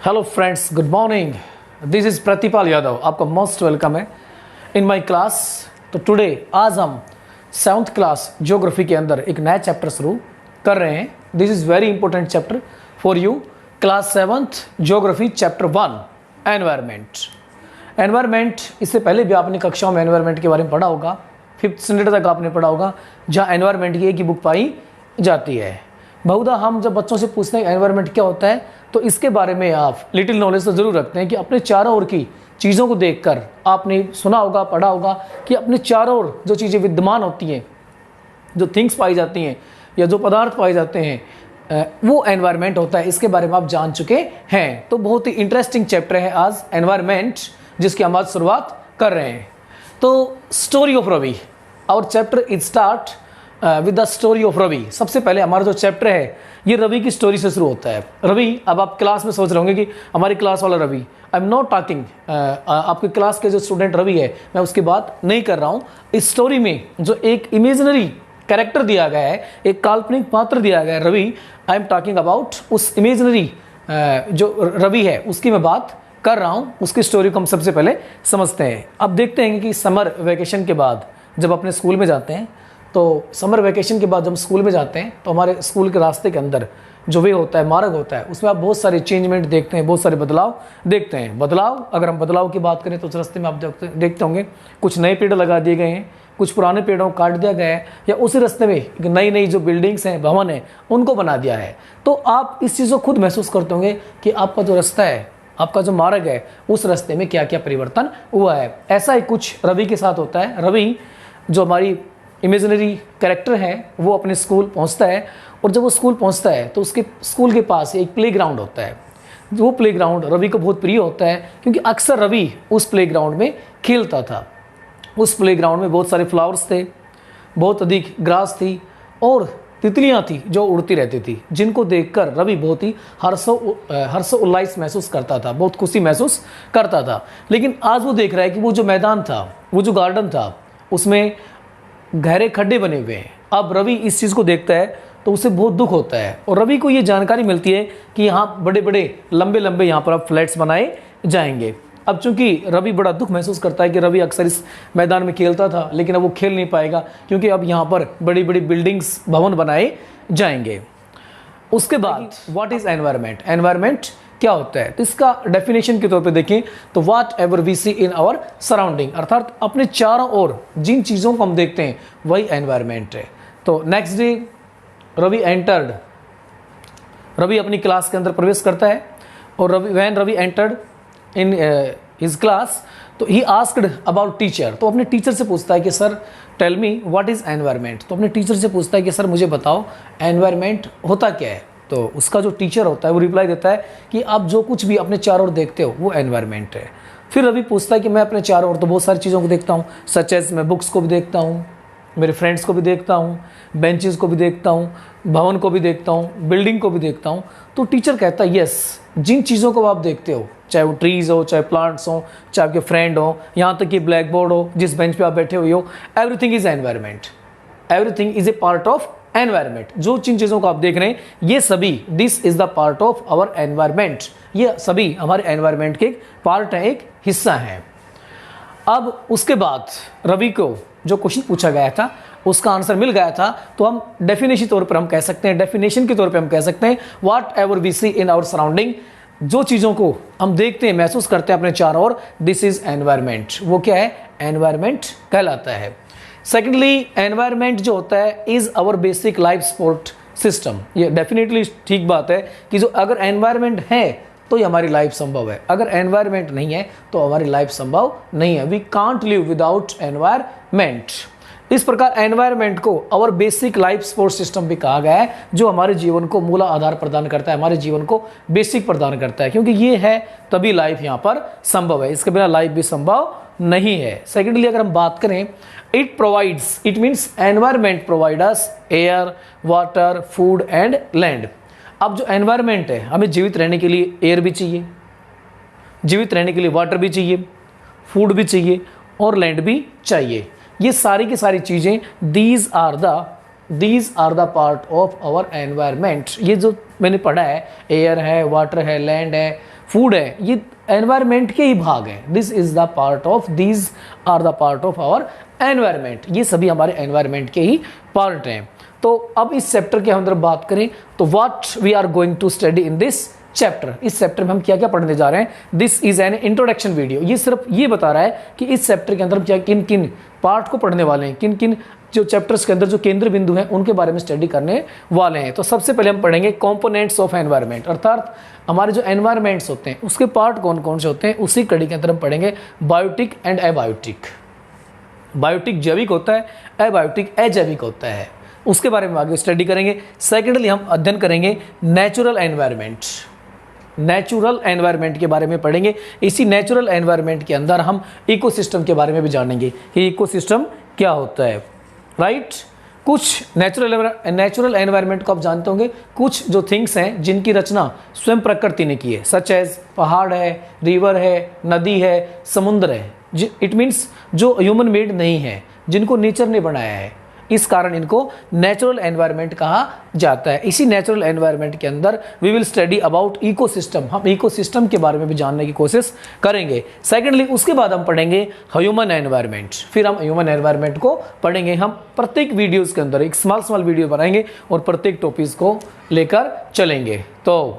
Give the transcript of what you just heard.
Hello friends, good morning. This is Pratipal Yadav, आपका most welcome है in my class. तो today आज हम 7th क्लास ज्योग्राफी के अंदर एक नया चैप्टर शुरू कर रहे हैं। This is very important chapter for you. Class 7th geography chapter 1 environment. Environment, इससे पहले भी आपने कक्षाओं में एनवायरमेंट के बारे में पढ़ा होगा। 5th स्टैंडर्ड तक आपने पढ़ा होगा, जहाँ एनवायरमेंट की एक ही बुक पाई जाती है। बहुधा हम जब बच्चों से पूछते हैं एनवायरनमेंट क्या होता है, तो इसके बारे में आप लिटिल नॉलेज तो ज़रूर रखते हैं कि अपने चारों ओर की चीज़ों को देखकर आपने सुना होगा, पढ़ा होगा कि अपने चारों ओर जो चीज़ें विद्यमान होती हैं, जो थिंग्स पाई जाती हैं या जो पदार्थ पाए जाते हैं, वो एनवायरनमेंट होता है। इसके बारे में आप जान चुके हैं। तो बहुत ही इंटरेस्टिंग चैप्टर है आज एनवायरनमेंट, जिसकी हम आज शुरुआत कर रहे हैं। तो story of Ravi, our chapter is start with the story of Ravi. सबसे पहले हमारा जो चैप्टर है ये रवि की स्टोरी से शुरू होता है। रवि, अब आप क्लास में सोच रहे होंगे कि हमारी क्लास वाला Ravi, I am not talking, आपकी क्लास के जो स्टूडेंट रवि है मैं उसकी बात नहीं कर रहा हूँ। इस स्टोरी में जो एक इमेजिनरी कैरेक्टर दिया गया है, एक काल्पनिक पात्र दिया गया है Ravi, I am talking about उस इमेजिनरी जो रवि है उसकी मैं बात कर रहा हूँ। उसकी स्टोरी को हम सबसे पहले समझते हैं। अब देखते हैं कि समर वेकेशन के बाद जब अपने स्कूल में जाते हैं, तो समर वेकेशन के बाद जब स्कूल में जाते हैं तो हमारे स्कूल के रास्ते के अंदर जो वे होता है, मार्ग होता है, उसमें आप बहुत सारे चेंजमेंट देखते हैं, बहुत सारे बदलाव देखते हैं। बदलाव, अगर हम बदलाव की बात करें तो उस रास्ते में आप देखते होंगे कुछ नए पेड़ लगा दिए गए हैं, कुछ पुराने पेड़ों को काट दिया गया है, या उसी रास्ते में नई नई जो बिल्डिंग्स हैं, भवन हैं, उनको बना दिया है। तो आप इस चीज़ को खुद महसूस करते होंगे कि आपका जो रास्ता है, आपका जो मार्ग है, उस रास्ते में क्या क्या परिवर्तन हुआ है। ऐसा ही कुछ रवि के साथ होता है। रवि जो हमारी इमेजिनरी कैरेक्टर है वो अपने स्कूल पहुंचता है, और जब वो स्कूल पहुंचता है तो उसके स्कूल के पास एक प्लेग्राउंड होता है। वो प्लेग्राउंड रवि को बहुत प्रिय होता है, क्योंकि अक्सर रवि उस प्लेग्राउंड में खेलता था। उस प्लेग्राउंड में बहुत सारे फ्लावर्स थे, बहुत अधिक ग्रास थी और तितलियां थी जो उड़ती रहती थी, जिनको देखकर रवि बहुत ही हर्षोल्लास महसूस करता था, बहुत खुशी महसूस करता था। लेकिन आज वो देख रहा है कि वो जो मैदान था, वो जो गार्डन था, उसमें गहरे खड्डे बने हुए हैं। अब रवि इस चीज़ को देखता है तो उसे बहुत दुख होता है, और रवि को ये जानकारी मिलती है कि यहाँ बड़े बड़े लंबे लंबे यहाँ पर अब फ्लैट्स बनाए जाएंगे। अब चूंकि रवि बड़ा दुख महसूस करता है कि रवि अक्सर इस मैदान में खेलता था, लेकिन अब वो खेल नहीं पाएगा, क्योंकि अब यहाँ पर बड़ी बड़ी बिल्डिंग्स, भवन बनाए जाएंगे। उसके बाद व्हाट इज़ एनवायरनमेंट? एनवायरनमेंट क्या होता है? तो इसका डेफिनेशन के तौर पे देखें तो whatever we see in our surrounding, अर्थात अपने चारों ओर जिन चीज़ों को हम देखते हैं वही एनवायरनमेंट है। तो नेक्स्ट डे रवि अपनी क्लास के अंदर प्रवेश करता है, और Ravi entered in his class, तो ही आस्क्ड अबाउट टीचर। तो अपने टीचर से पूछता है कि sir tell me what is environment. तो अपने टीचर से पूछता है कि सर मुझे बताओ एनवायरनमेंट होता क्या है। तो उसका जो टीचर होता है वो रिप्लाई देता है कि आप जो कुछ भी अपने चारों ओर देखते हो वो एनवायरनमेंट है। फिर रवि पूछता है कि मैं अपने चारों ओर तो बहुत सारी चीज़ों को देखता हूँ, सच एज मैं बुक्स को भी देखता हूँ, मेरे फ्रेंड्स को भी देखता हूँ, बेंचेस को भी देखता हूँ, भवन को भी देखता हूँ, बिल्डिंग को भी देखता हूँ। तो टीचर कहता है यस, जिन चीज़ों को आप देखते हो, चाहे वो ट्रीज़ हो, चाहे प्लांट्स हो, चाहे आपके फ्रेंड हो, यहाँ तक कि ब्लैक बोर्ड हो, जिस बेंच पे आप बैठे हुए हो, everything is environment. Everything is a part of environment. जो जिन चीज़ों को आप देख रहे हैं ये सभी, this is the part of our environment, ये सभी हमारे एनवायरनमेंट के एक पार्ट है, एक हिस्सा है। अब उसके बाद रवि को जो क्वेश्चन पूछा गया था उसका आंसर मिल गया था, तो हम डेफिनेशन तौर पर हम कह सकते हैं, डेफिनेशन के तौर पे हम कह सकते हैं whatever we see in our surrounding, जो चीज़ों को हम देखते हैं, महसूस करते हैं अपने चारों ओर, दिस इज एनवायरनमेंट। वो क्या है? एनवायरनमेंट कहलाता है। सेकेंडली, एनवायरनमेंट जो होता है is our basic life support system. ये डेफिनेटली ठीक बात है कि जो अगर एनवायरनमेंट है तो ये हमारी लाइफ संभव है, अगर एनवायरनमेंट नहीं है तो हमारी लाइफ संभव नहीं है। We can't live without environment. इस प्रकार एनवायरनमेंट को our basic life support system भी कहा गया है, जो हमारे जीवन को मूल आधार प्रदान करता है, हमारे जीवन को बेसिक प्रदान करता है, क्योंकि ये है तभी लाइफ यहाँ पर संभव है, इसके बिना लाइफ भी संभव नहीं है। सेकेंडली, अगर हम बात करें, it provides, it means environment provide us air, water, food and land. अब जो एनवायरनमेंट है, हमें जीवित रहने के लिए एयर भी चाहिए, जीवित रहने के लिए वाटर भी चाहिए, फूड भी चाहिए और लैंड भी चाहिए। ये सारी की सारी चीज़ें these are the part of our environment. ये जो मैंने पढ़ा है, एयर है, वाटर है, लैंड है, फूड है, ये एनवायरमेंट के ही भाग हैं। This is the part of, these are the part of our environment, ये सभी हमारे एनवायरमेंट के ही पार्ट हैं। तो अब इस चैप्टर के अंदर बात करें तो what we are going to study in this chapter, इस चैप्टर में हम क्या क्या पढ़ने जा रहे हैं। This is an introduction video, ये सिर्फ ये बता रहा है कि इस चैप्टर के अंदर हम क्या किन किन पार्ट को पढ़ने वाले हैं, किन किन जो चैप्टर्स के अंदर जो केंद्र बिंदु हैं उनके बारे में स्टडी करने वाले हैं। तो सबसे पहले हम पढ़ेंगे कंपोनेंट्स ऑफ एनवायरनमेंट, अर्थात हमारे जो एनवायरनमेंट्स होते हैं उसके पार्ट कौन कौन से होते हैं, उसी कड़ी के अंदर हम पढ़ेंगे बायोटिक एंड एबायोटिक। बायोटिक जैविक होता है, एबायोटिक अजैविक होता है, उसके बारे में आगे स्टडी करेंगे। सेकेंडली हम अध्ययन करेंगे नेचुरल एनवायरनमेंट, नेचुरल एनवायरनमेंट के बारे में पढ़ेंगे। इसी नेचुरल एनवायरनमेंट के अंदर हम इकोसिस्टम के बारे में भी जानेंगे कि इकोसिस्टम क्या होता है, राइट। कुछ नेचुरल एनवायरनमेंट को आप जानते होंगे, कुछ जो थिंग्स हैं जिनकी रचना स्वयं प्रकृति ने की है, सच एज पहाड़ है, रिवर है, नदी है, समुद्र है, इट मीन्स जो ह्यूमन मेड नहीं है, जिनको नेचर ने बनाया है, इस कारण इनको नेचुरल एनवायरनमेंट कहा जाता है। इसी नेचुरल एनवायरनमेंट के अंदर we will study about ecosystem, हम इकोसिस्टम के बारे में भी जानने की कोशिश करेंगे। सेकेंडली उसके बाद हम पढ़ेंगे ह्यूमन एनवायरनमेंट, फिर हम ह्यूमन एनवायरनमेंट को पढ़ेंगे। हम प्रत्येक वीडियोज़ के अंदर एक स्मॉल वीडियो बनाएंगे और प्रत्येक टॉपिक्स को लेकर चलेंगे। तो